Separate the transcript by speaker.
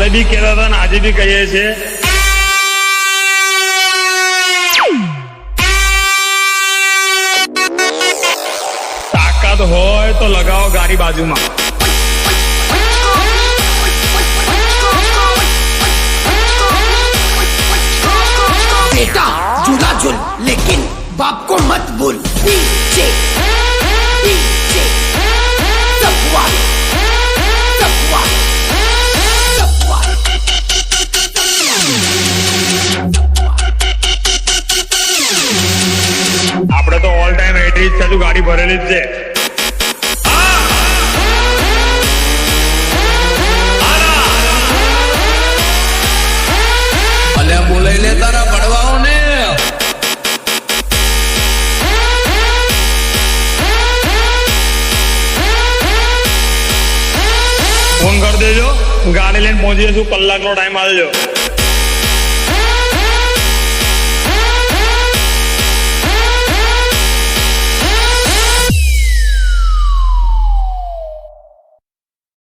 Speaker 1: કાલે બી કહેતા હતા ને આજે બી કહીએ છીએ, તાકાત હોય તો લગાવો ગાડી બાજુમાં.
Speaker 2: बेटा झूला झूल लेकिन बाप को मत भूल. पीछे पीछे सपवाल सपवाल सपवाल.
Speaker 1: આપણે તો ઓલ ટાઈમ 80 જ છે, ગાડી ભરેલી જ છે.
Speaker 3: બોલાઈ લે તારા પડવાઓ ને.
Speaker 1: ફોન કરી દેજો, ગાડી લઈને પહોંચી જશું, કલાકનો ટાઈમ આવજો.